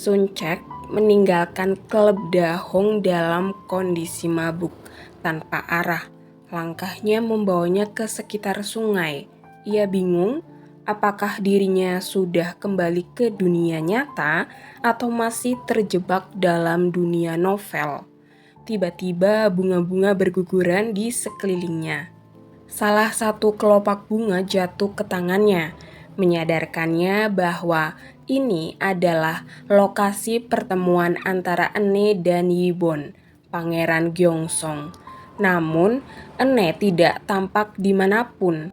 Sun Cek meninggalkan klub Dahong dalam kondisi mabuk, tanpa arah. Langkahnya membawanya ke sekitar sungai. Ia bingung apakah dirinya sudah kembali ke dunia nyata atau masih terjebak dalam dunia novel. Tiba-tiba bunga-bunga berguguran di sekelilingnya. Salah satu kelopak bunga jatuh ke tangannya, menyadarkannya bahwa ini adalah lokasi pertemuan antara Ene dan Yibon, Pangeran Gyeongsong. Namun, Ene tidak tampak dimanapun.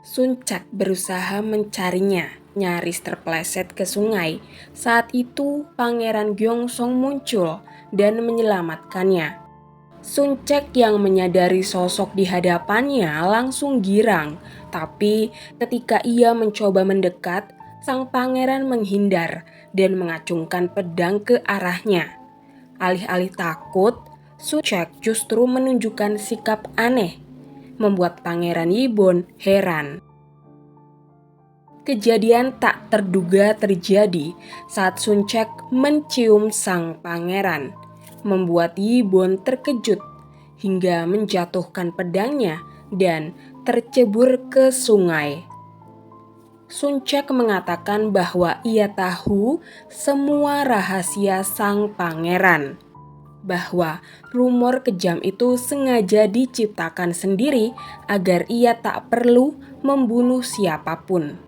Sun Cek berusaha mencarinya, nyaris terpeleset ke sungai. Saat itu, Pangeran Gyeongsong muncul dan menyelamatkannya. Sun Cek yang menyadari sosok di hadapannya langsung girang, tapi ketika ia mencoba mendekat, sang pangeran menghindar dan mengacungkan pedang ke arahnya. Alih-alih takut, Sun Cek justru menunjukkan sikap aneh, membuat Pangeran Yibon heran. Kejadian tak terduga terjadi saat Sun Cek mencium sang pangeran, membuat Yibon terkejut hingga menjatuhkan pedangnya dan tercebur ke sungai. Sun Cek mengatakan bahwa ia tahu semua rahasia sang pangeran, bahwa rumor kejam itu sengaja diciptakan sendiri agar ia tak perlu membunuh siapapun.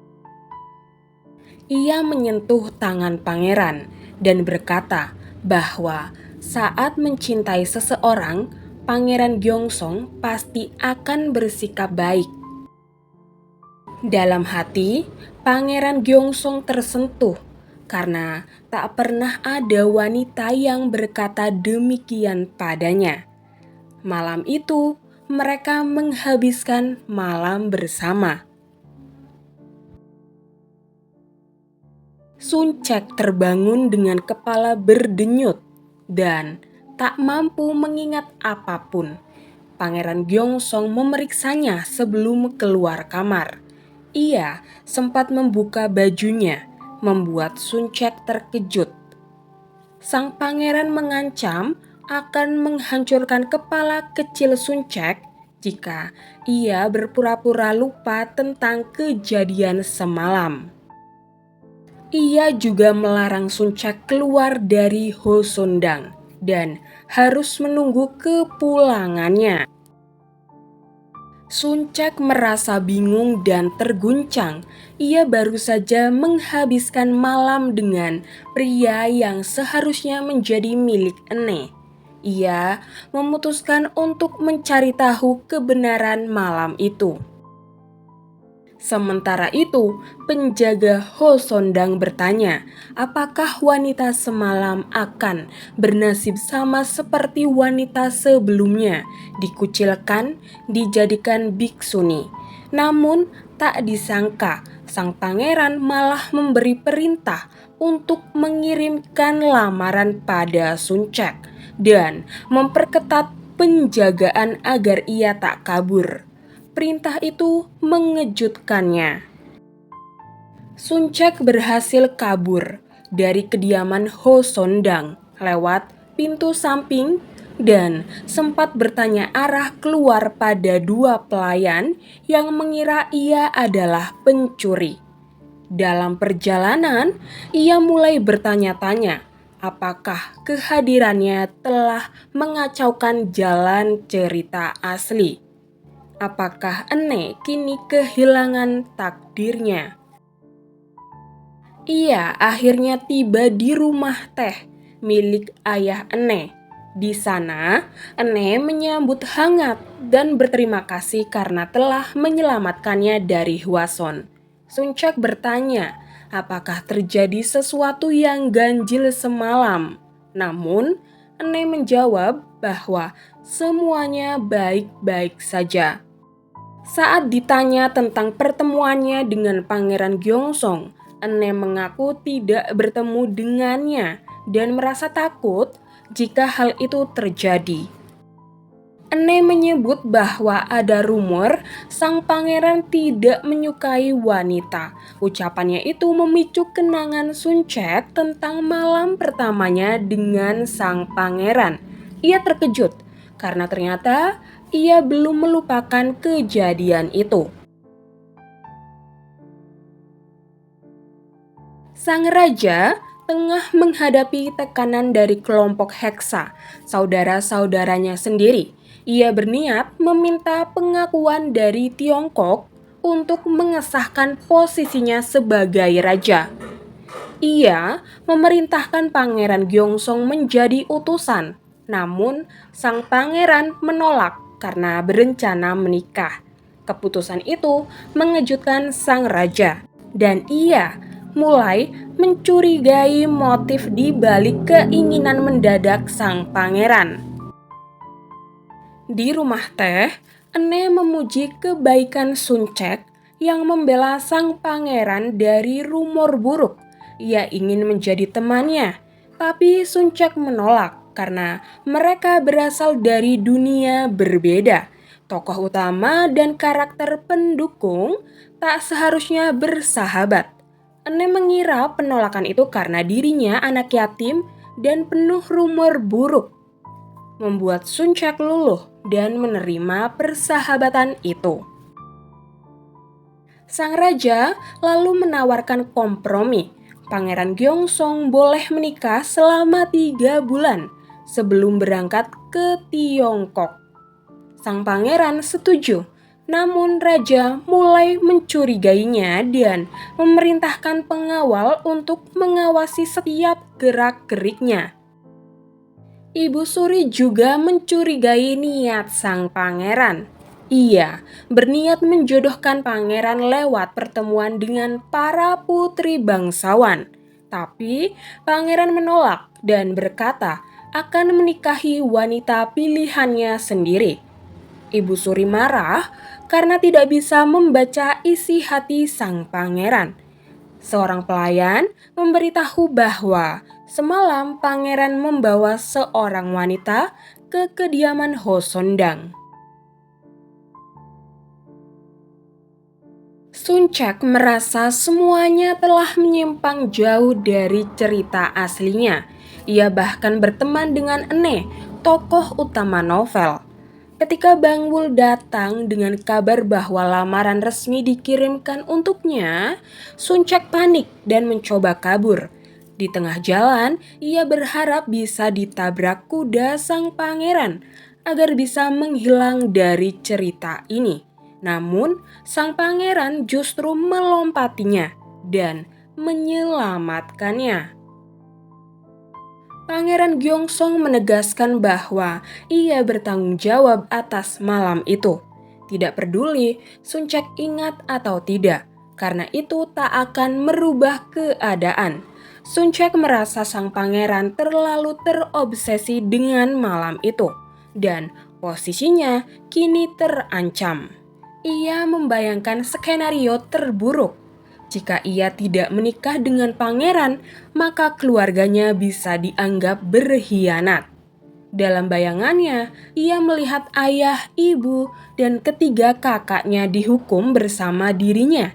Ia menyentuh tangan pangeran dan berkata bahwa saat mencintai seseorang, Pangeran Gyeongsong pasti akan bersikap baik. Dalam hati, Pangeran Gyeongsong tersentuh karena tak pernah ada wanita yang berkata demikian padanya. Malam itu, mereka menghabiskan malam bersama. Sun Cek terbangun dengan kepala berdenyut dan tak mampu mengingat apapun. Pangeran Gyeongsong memeriksanya sebelum keluar kamar. Ia sempat membuka bajunya, membuat Sun Cek terkejut. Sang pangeran mengancam akan menghancurkan kepala kecil Sun Cek jika ia berpura-pura lupa tentang kejadian semalam. Ia juga melarang Sun Cek keluar dari Hosondang dan harus menunggu kepulangannya. Sun Cek merasa bingung dan terguncang. Ia baru saja menghabiskan malam dengan pria yang seharusnya menjadi milik Ene. Ia memutuskan untuk mencari tahu kebenaran malam itu. Sementara itu, penjaga Hosondang bertanya, apakah wanita semalam akan bernasib sama seperti wanita sebelumnya, dikucilkan, dijadikan biksuni. Namun, tak disangka, sang pangeran malah memberi perintah untuk mengirimkan lamaran pada Sun Cek dan memperketat penjagaan agar ia tak kabur. Perintah itu mengejutkannya. Sun Cek berhasil kabur dari kediaman Hosondang lewat pintu samping dan sempat bertanya arah keluar pada dua pelayan yang mengira ia adalah pencuri. Dalam perjalanan, ia mulai bertanya-tanya apakah kehadirannya telah mengacaukan jalan cerita asli. Apakah Ene kini kehilangan takdirnya? Ia akhirnya tiba di rumah teh milik ayah Ene. Di sana, Ene menyambut hangat dan berterima kasih karena telah menyelamatkannya dari Hwason. Sun Cek bertanya, apakah terjadi sesuatu yang ganjil semalam? Namun, Ene menjawab bahwa semuanya baik-baik saja. Saat ditanya tentang pertemuannya dengan Pangeran Gyeongsong, Ene mengaku tidak bertemu dengannya dan merasa takut jika hal itu terjadi. Ene menyebut bahwa ada rumor sang pangeran tidak menyukai wanita. Ucapannya itu memicu kenangan Suncek tentang malam pertamanya dengan sang pangeran. Ia terkejut karena ternyata ia belum melupakan kejadian itu. Sang raja tengah menghadapi tekanan dari kelompok Heksa, saudara-saudaranya sendiri. Ia berniat meminta pengakuan dari Tiongkok untuk mengesahkan posisinya sebagai raja. Ia memerintahkan Pangeran Gyeongsong menjadi utusan, namun sang pangeran menolak karena berencana menikah. Keputusan itu mengejutkan sang raja, dan ia mulai mencurigai motif di balik keinginan mendadak sang pangeran. Di rumah teh, Ene memuji kebaikan Suncek yang membela sang pangeran dari rumor buruk. Ia ingin menjadi temannya, tapi Suncek menolak karena mereka berasal dari dunia berbeda. Tokoh utama dan karakter pendukung tak seharusnya bersahabat. Ene mengira penolakan itu karena dirinya anak yatim dan penuh rumor buruk, membuat Suncek luluh dan menerima persahabatan itu. Sang raja lalu menawarkan kompromi. Pangeran Gyeongsong boleh menikah selama 3 bulan sebelum berangkat ke Tiongkok. Sang pangeran setuju, namun raja mulai mencurigainya dan memerintahkan pengawal untuk mengawasi setiap gerak-geriknya. Ibu Suri juga mencurigai niat sang pangeran. Ia berniat menjodohkan pangeran lewat pertemuan dengan para putri bangsawan. Tapi pangeran menolak dan berkata akan menikahi wanita pilihannya sendiri. Ibu Suri marah karena tidak bisa membaca isi hati sang pangeran. Seorang pelayan memberitahu bahwa semalam pangeran membawa seorang wanita ke kediaman Hosondang. Suncek merasa semuanya telah menyimpang jauh dari cerita aslinya. Ia bahkan berteman dengan Ene, tokoh utama novel. Ketika Bang Wul datang dengan kabar bahwa lamaran resmi dikirimkan untuknya, Suncek panik dan mencoba kabur. Di tengah jalan, ia berharap bisa ditabrak kuda sang pangeran agar bisa menghilang dari cerita ini. Namun, sang pangeran justru melompatinya dan menyelamatkannya. Pangeran Gyeongsong menegaskan bahwa ia bertanggung jawab atas malam itu. Tidak peduli Suncek ingat atau tidak, karena itu tak akan merubah keadaan. Suncek merasa sang pangeran terlalu terobsesi dengan malam itu, dan posisinya kini terancam. Ia membayangkan skenario terburuk. Jika ia tidak menikah dengan pangeran, maka keluarganya bisa dianggap berkhianat. Dalam bayangannya, ia melihat ayah, ibu, dan ketiga kakaknya dihukum bersama dirinya.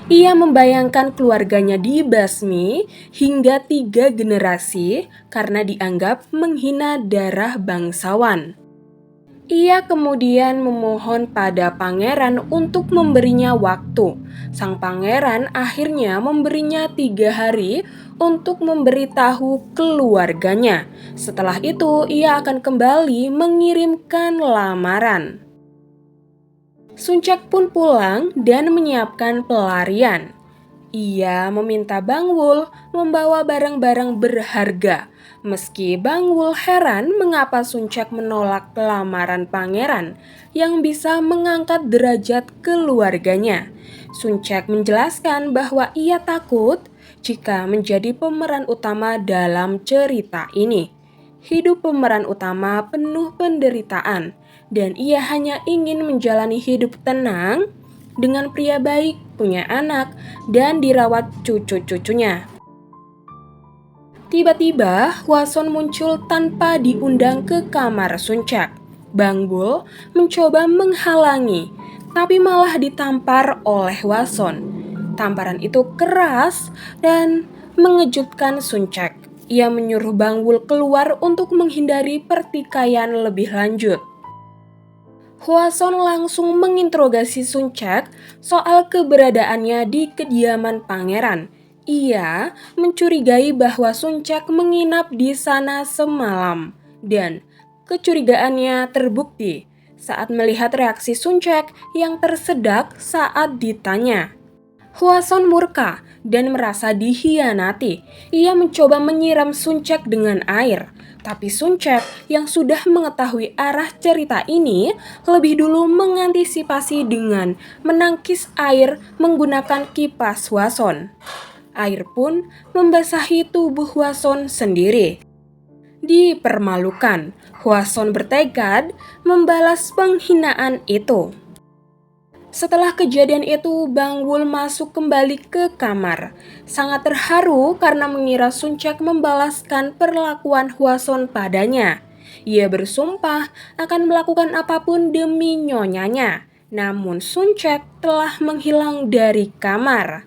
Ia membayangkan keluarganya dibasmi hingga 3 generasi karena dianggap menghina darah bangsawan. Ia kemudian memohon pada pangeran untuk memberinya waktu. Sang pangeran akhirnya memberinya 3 hari untuk memberitahu keluarganya. Setelah itu, ia akan kembali mengirimkan lamaran. Suncek pun pulang dan menyiapkan pelarian. Ia meminta Bang Wul membawa barang-barang berharga. Meski Bang Wul heran mengapa Suncek menolak lamaran pangeran yang bisa mengangkat derajat keluarganya. Suncek menjelaskan bahwa ia takut jika menjadi pemeran utama dalam cerita ini. Hidup pemeran utama penuh penderitaan dan ia hanya ingin menjalani hidup tenang dengan pria baik, punya anak, dan dirawat cucu-cucunya. Tiba-tiba, Hwason muncul tanpa diundang ke kamar Suncek. Bang Bul mencoba menghalangi, tapi malah ditampar oleh Hwason. Tamparan itu keras dan mengejutkan Sun Cek. Ia menyuruh Bang Bul keluar untuk menghindari pertikaian lebih lanjut. Hwason langsung menginterogasi Sun Cek soal keberadaannya di kediaman pangeran. Ia mencurigai bahwa Sun Cek menginap di sana semalam dan kecurigaannya terbukti saat melihat reaksi Sun Cek yang tersedak saat ditanya. Hwason murka dan merasa dikhianati. Ia mencoba menyiram Sun Cek dengan air. Tapi Sun Cek yang sudah mengetahui arah cerita ini lebih dulu mengantisipasi dengan menangkis air menggunakan kipas Hwason. Air pun membasahi tubuh Hwason sendiri. Dipermalukan, Hwason bertekad membalas penghinaan itu. Setelah kejadian itu, Bang Bul masuk kembali ke kamar. Sangat terharu karena mengira Sun Cek membalaskan perlakuan Hwason padanya. Ia bersumpah akan melakukan apapun demi nyonyanya. Namun Sun Cek telah menghilang dari kamar.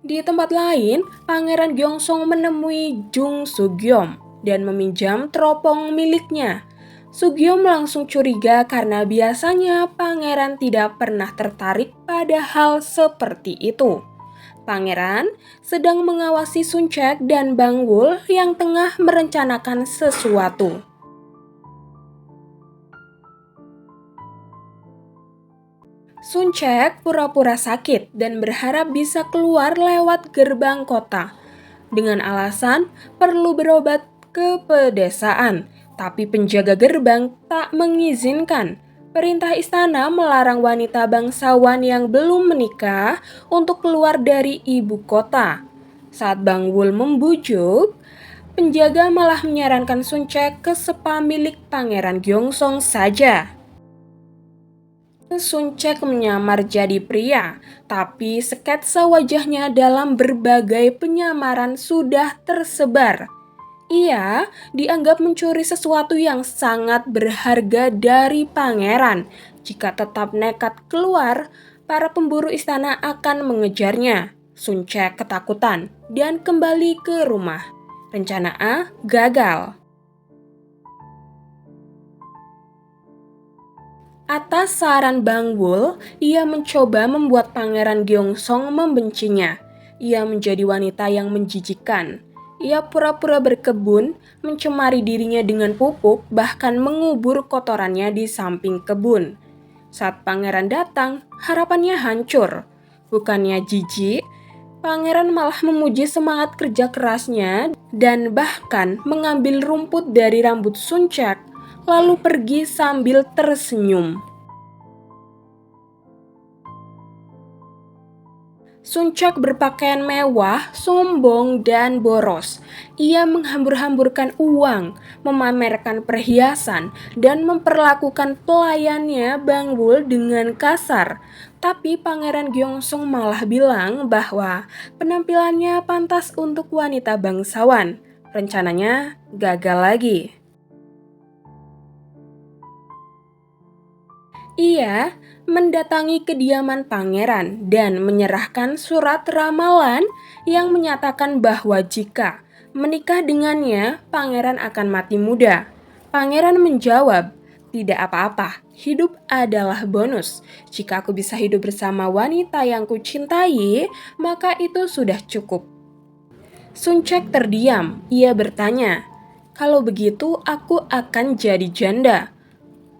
Di tempat lain, Pangeran Gyeongsong menemui Jung Sugyeom dan meminjam teropong miliknya. Sugyeom langsung curiga karena biasanya pangeran tidak pernah tertarik pada hal seperti itu. Pangeran sedang mengawasi Sun Cek dan Bang Bul yang tengah merencanakan sesuatu. Sun Cek pura-pura sakit dan berharap bisa keluar lewat gerbang kota dengan alasan perlu berobat ke pedesaan. Tapi penjaga gerbang tak mengizinkan. Perintah istana melarang wanita bangsawan yang belum menikah untuk keluar dari ibu kota. Saat Bang Bul membujuk, penjaga malah menyarankan Sun Cek ke spa milik Pangeran Gyeongsong saja. Sun Cek menyamar jadi pria, tapi sketsa wajahnya dalam berbagai penyamaran sudah tersebar. Ia dianggap mencuri sesuatu yang sangat berharga dari pangeran. Jika tetap nekat keluar, para pemburu istana akan mengejarnya. Sun Cek ketakutan dan kembali ke rumah. Rencana A gagal. Atas saran Bang Bul, ia mencoba membuat Pangeran Gyeongsong membencinya. Ia menjadi wanita yang menjijikkan. Ia pura-pura berkebun, mencemari dirinya dengan pupuk, bahkan mengubur kotorannya di samping kebun. Saat pangeran datang, harapannya hancur. Bukannya jijik, pangeran malah memuji semangat kerja kerasnya dan bahkan mengambil rumput dari rambut Sun Cek, lalu pergi sambil tersenyum. Sun Cek berpakaian mewah, sombong, dan boros. Ia menghambur-hamburkan uang, memamerkan perhiasan, dan memperlakukan pelayannya Bang Bul dengan kasar. Tapi Pangeran Gyeongsong malah bilang bahwa penampilannya pantas untuk wanita bangsawan. Rencananya gagal lagi. Ia mendatangi kediaman pangeran dan menyerahkan surat ramalan yang menyatakan bahwa jika menikah dengannya, pangeran akan mati muda. Pangeran menjawab, "Tidak apa-apa, hidup adalah bonus. Jika aku bisa hidup bersama wanita yang kucintai, maka itu sudah cukup." Sun Cek terdiam. Ia bertanya, "Kalau begitu aku akan jadi janda."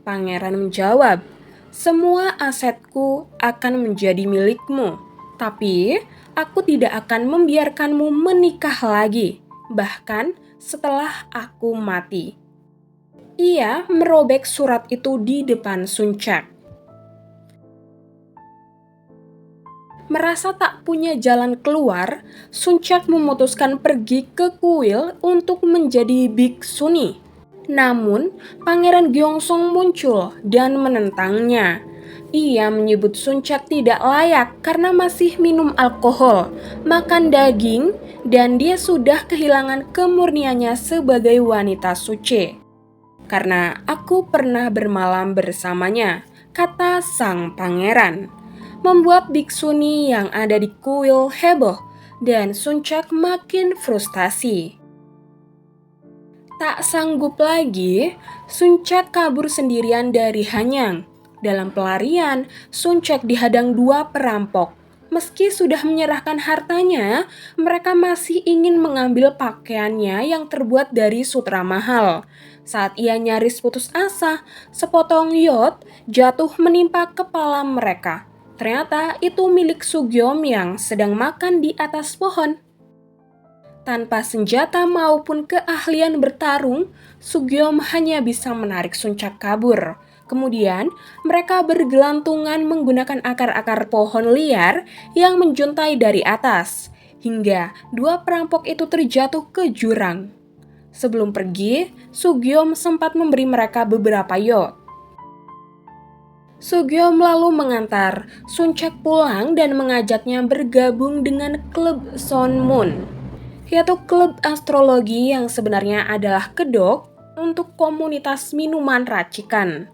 Pangeran menjawab, "Semua asetku akan menjadi milikmu, tapi aku tidak akan membiarkanmu menikah lagi, bahkan setelah aku mati." Ia merobek surat itu di depan Sun Cek. Merasa tak punya jalan keluar, Sun Cek memutuskan pergi ke kuil untuk menjadi biksuni. Namun, Pangeran Gyeongsong muncul dan menentangnya. Ia menyebut Sun Cek tidak layak karena masih minum alkohol, makan daging, dan dia sudah kehilangan kemurniannya sebagai wanita suci. karena aku pernah bermalam bersamanya, kata sang pangeran. Membuat biksuni yang ada di kuil heboh dan Suncak makin frustasi. Tak sanggup lagi, Suncak kabur sendirian dari Hanyang. Dalam pelarian, Suncak dihadang dua perampok. Meski sudah menyerahkan hartanya, mereka masih ingin mengambil pakaiannya yang terbuat dari sutra mahal. Saat ia nyaris putus asa, sepotong yod jatuh menimpa kepala mereka. Ternyata itu milik Sugyom yang sedang makan di atas pohon. Tanpa senjata maupun keahlian bertarung, Sugyom hanya bisa menarik Suncak kabur. Kemudian, mereka bergelantungan menggunakan akar-akar pohon liar yang menjuntai dari atas, hingga dua perampok itu terjatuh ke jurang. Sebelum pergi, Sugyom sempat memberi mereka beberapa yod. Sugyom lalu mengantar Suncak pulang dan mengajaknya bergabung dengan klub Son Moon, yaitu klub astrologi yang sebenarnya adalah kedok untuk komunitas minuman racikan.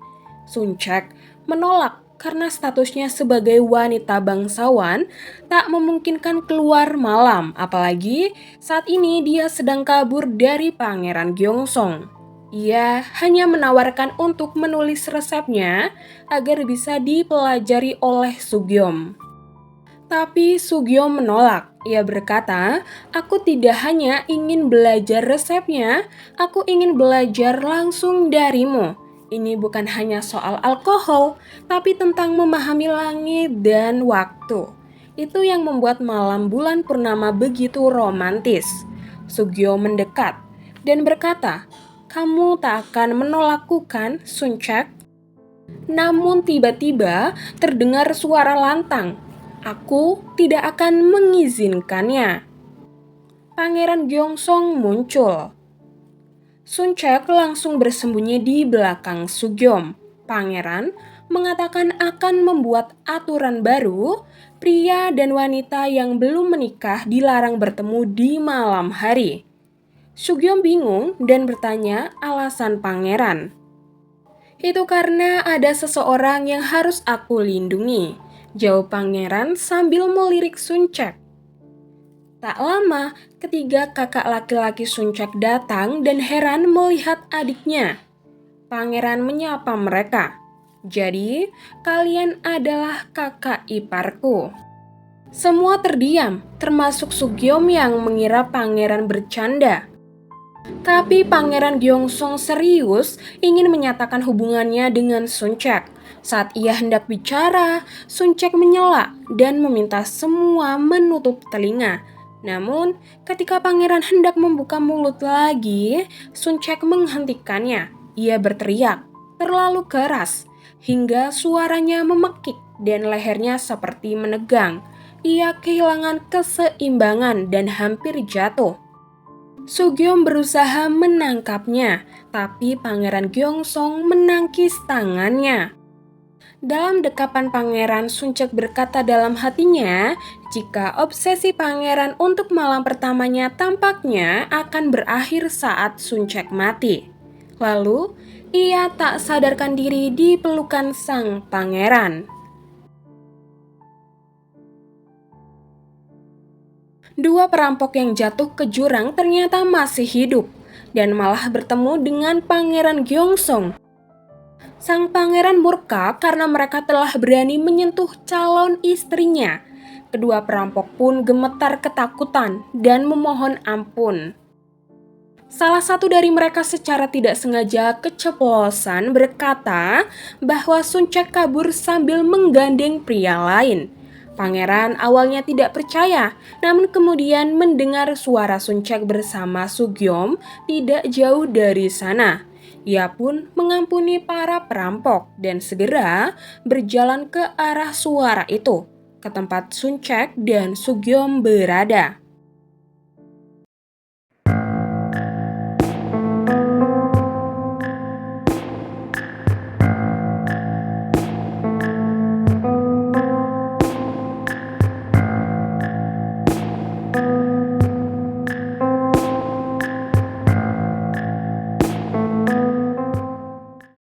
Suncak menolak karena statusnya sebagai wanita bangsawan tak memungkinkan keluar malam, apalagi saat ini dia sedang kabur dari Pangeran Gyeongsong. Ia hanya menawarkan untuk menulis resepnya agar bisa dipelajari oleh Sugyom. Tapi Sugyom menolak. Ia berkata, "Aku tidak hanya ingin belajar resepnya, aku ingin belajar langsung darimu. Ini bukan hanya soal alkohol, tapi tentang memahami langit dan waktu." Itu yang membuat malam bulan purnama begitu romantis. Sugyom mendekat dan berkata, "Kamu tak akan menolakku kan, Suncak?" Namun tiba-tiba terdengar suara lantang. "Aku tidak akan mengizinkannya." Pangeran Gyeongsong muncul. Suncak langsung bersembunyi di belakang Sugyom. Pangeran mengatakan akan membuat aturan baru, pria dan wanita yang belum menikah dilarang bertemu di malam hari. Sugyom bingung dan bertanya alasan pangeran. "Itu karena ada seseorang yang harus aku lindungi," jawab pangeran sambil melirik Suncak. Tak lama, ketiga kakak laki-laki Suncak datang dan heran melihat adiknya. Pangeran menyapa mereka. "Jadi, kalian adalah kakak iparku." Semua terdiam, termasuk Sugyom yang mengira pangeran bercanda. Tapi Pangeran Gyeongsong serius ingin menyatakan hubungannya dengan Suncak. Saat ia hendak bicara, Suncak menyela dan meminta semua menutup telinga. Namun, ketika pangeran hendak membuka mulut lagi, Suncak menghentikannya. Ia berteriak terlalu keras hingga suaranya memekik dan lehernya seperti menegang. Ia kehilangan keseimbangan dan hampir jatuh. Sugyom berusaha menangkapnya, tapi Pangeran Gyeongsong menangkis tangannya. Dalam dekapan pangeran, Suncak berkata dalam hatinya, jika obsesi pangeran untuk malam pertamanya tampaknya akan berakhir saat Suncak mati. Lalu, ia tak sadarkan diri di pelukan sang pangeran. Dua perampok yang jatuh ke jurang ternyata masih hidup dan malah bertemu dengan Pangeran Gyeongsong. Sang pangeran murka karena mereka telah berani menyentuh calon istrinya. Kedua perampok pun gemetar ketakutan dan memohon ampun. Salah satu dari mereka secara tidak sengaja keceplosan berkata bahwa Suncak kabur sambil menggandeng pria lain. Pangeran awalnya tidak percaya, namun kemudian mendengar suara Suncak bersama Sugyom tidak jauh dari sana. Ia pun mengampuni para perampok dan segera berjalan ke arah suara itu, ke tempat Suncak dan Sugyom berada.